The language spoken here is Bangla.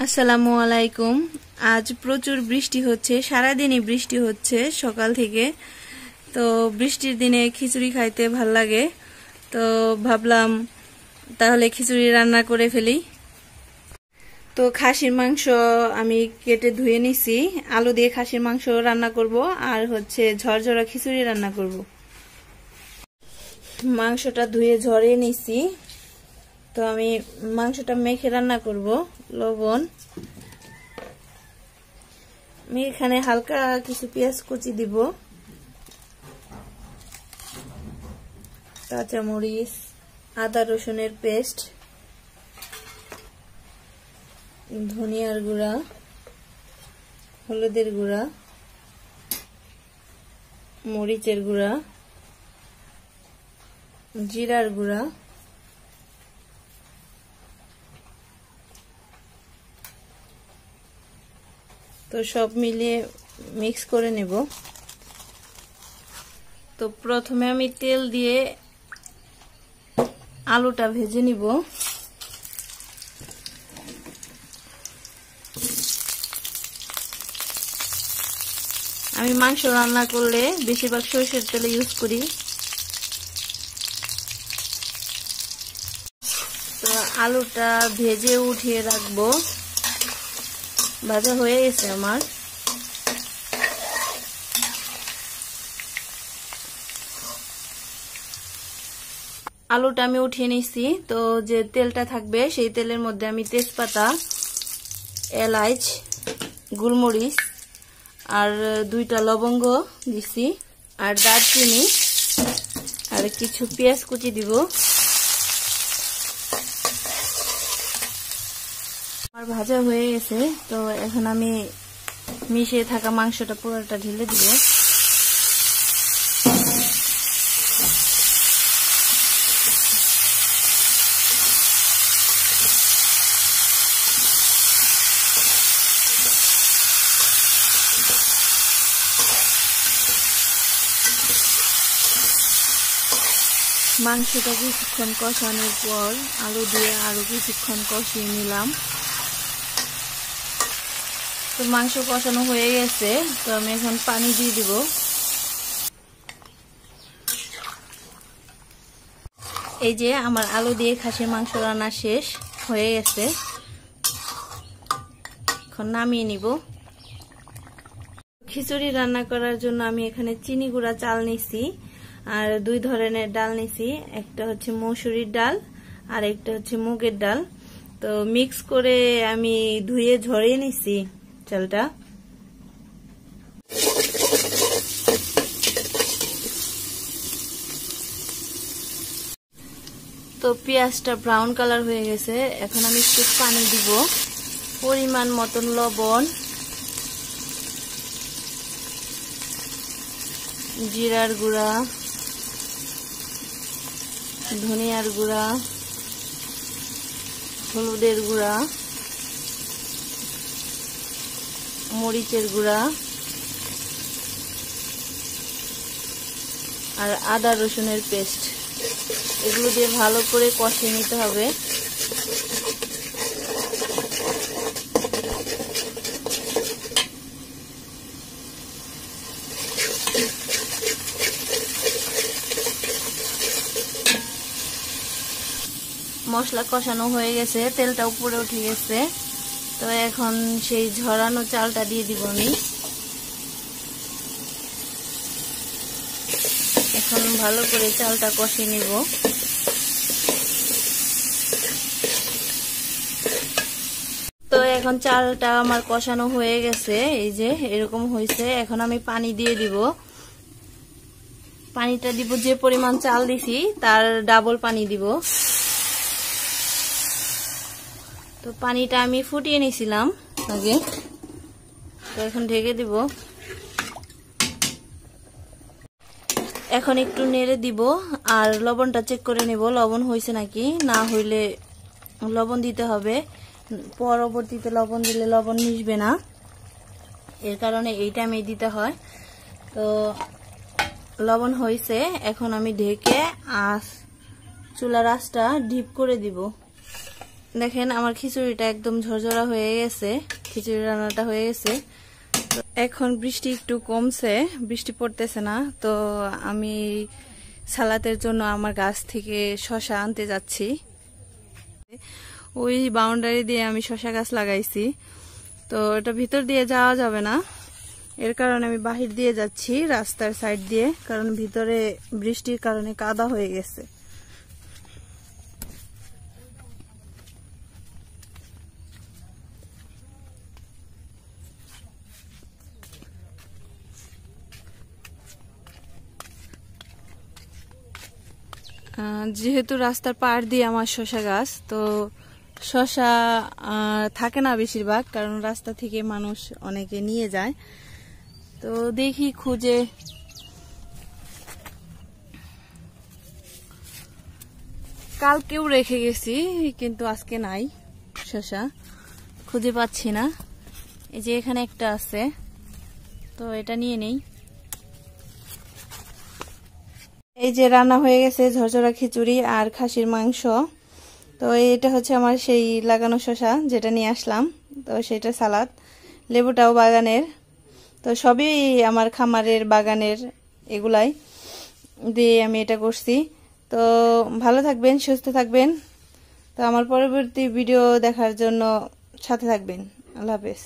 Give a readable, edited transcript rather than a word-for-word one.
আসসালামু আলাইকুম। আজ প্রচুর বৃষ্টি হচ্ছে, সারাদিনই বৃষ্টি হচ্ছে সকাল থেকে। তো বৃষ্টির দিনে খিচুড়ি খাইতে ভাল লাগে, তো ভাবলাম তাহলে খিচুড়ি রান্না করে ফেলি। তো খাসির মাংস আমি কেটে ধুয়ে নিছি, আলু দিয়ে খাসির মাংস রান্না করব, আর ঝরঝরা খিচুড়ি রান্না করব। মাংসটা ধুয়ে ঝরিয়ে নিছি, তো আমি মাংসটা মেখে রান্না করব। লবণ, আমি এখানে হালকা কিছু পেঁয়াজ কুচি দিব, কাঁচামরিচ, আদা রসুনের পেস্ট, ধনিয়ার গুঁড়া, হলুদের গুঁড়া, মরিচের গুঁড়া, জিরার গুঁড়া, তো সব মিলিয়ে মিক্স করে নেব। তো প্রথমে আমি তেল দিয়ে আলুটা ভেজে নিব। আমি মাংস রান্না করলে বেশিরভাগ সরষের তেল ইউজ করি। তো আলুটা ভেজে উঠিয়ে রাখবো, ভাজা হয়ে গেছে আমার। আলুটা আমি উঠিয়ে নিছি। তো যে তেলটা থাকবে সেই তেলের মধ্যে আমি তেজপাতা, এলাচ, গোলমরিচ আর 2টা লবঙ্গ দিছি, আর দারচিনি, আর কিছু পেঁয়াজ কুচি দিব। আমার ভাজা হয়ে গেছে, তো এখন আমি মিশিয়ে থাকা মাংসটা পুরোটা ঢেলে দিব। মাংসটা কিছুক্ষণ কষানোর পর আলু দিয়ে আরো কিছুক্ষণ কষিয়ে নিলাম। তো মাংস কষানো হয়ে গেছে, তো আমি এখন পানি দিয়ে দিব। এই যে আমার আলু দিয়ে খাসির মাংস রান্না শেষ হয়ে গেছে, এখন নামিয়ে নিব। খিচুড়ি রান্না করার জন্য আমি এখানে চিনি গুঁড়া চাল নিছি, আর 2 ধরনের ডাল নিছি, একটা হচ্ছে মসুরির ডাল আর একটা হচ্ছে মুগের ডাল। তো মিক্স করে আমি ধুয়ে ঝরিয়ে নিছি চালটা। তো পেঁয়াজটা ব্রাউন কালার হয়ে গেছে, এখন আমি একটু পানি দিব, পরিমাণ মতন লবণ, জিরার গুঁড়া, ধনিয়ার গুঁড়া, হলুদের গুঁড়া, মরিচের গুঁড়া আর আদা রসুনের পেস্ট, এগুলো দিয়ে ভালো করে কষিয়ে নিতে হবে। মশলা কষানো হয়ে গেছে, তেলটা উপরে উঠে গেছে, তো এখন সেই ঝরানো চালটা দিয়ে দিব আমি। এখন ভালো করে চালটা কষিয়ে নিব। তো এখন চালটা আমার কষানো হয়ে গেছে, এই যে এরকম হয়েছে। এখন আমি পানি দিয়ে দিব। পানিটা দিব যে পরিমাণ চাল দিছি তার ডাবল পানি দিব। তো পানিটা আমি ফুটিয়ে নিয়েছিলাম আগে, তো এখন ঢেকে দিব। এখন একটু নেড়ে দিব, আর লবণটা চেক করে নেব লবণ হয়েছে নাকি। না হইলে লবণ দিতে হবে, পরবর্তীতে লবণ দিলে লবণ মিশবে না, এর কারণে এই টাইমে দিতে হয়। তো লবণ হয়েছে, এখন আমি ঢেকে চুলার আঁচটা ডিপ করে দিব। দেখেন আমার খিচুড়িটা একদম ঝরঝরা হয়ে গেছে, খিচুড়ি রান্নাটা হয়ে গেছে। তো এখন বৃষ্টি একটু কমছে, বৃষ্টি পড়তেছে না। তো আমি সালাতের জন্য আমার গাছ থেকে শসা আনতে যাচ্ছি। ওই বাউন্ডারি দিয়ে আমি শসা গাছ লাগাইছি, তো এটা ভিতর দিয়ে যাওয়া যাবে না, এর কারণে আমি বাহির দিয়ে যাচ্ছি রাস্তার সাইড দিয়ে, কারণ ভিতরে বৃষ্টির কারণে কাদা হয়ে গেছে। যেহেতু রাস্তার পাড় দিয়ে আমার শসা গাছ, তো শসা থাকে না বেশিরভাগ, কারণ রাস্তা থেকে মানুষ অনেকে নিয়ে যায়। তো দেখি খুঁজে, কালকেও রেখে গেছি কিন্তু আজকে নাই শসা, খুঁজে পাচ্ছি না। এই যে এখানে একটা আছে, তো এটা নিয়ে নেই। এই যে রান্না হয়ে গেছে ঝরঝরা খিচুড়ি আর খাসির মাংস। তো এটা হচ্ছে আমার সেই লাগানো শসা যেটা নিয়ে আসলাম, তো সেটা সালাদ। লেবুটাও বাগানের, তো সবই আমার খামারের বাগানের, এগুলাই দিয়ে আমি এটা করছি। তো ভালো থাকবেন, সুস্থ থাকবেন। তো আমার পরবর্তী ভিডিও দেখার জন্য সাথে থাকবেন। আল্লাহ হাফেজ।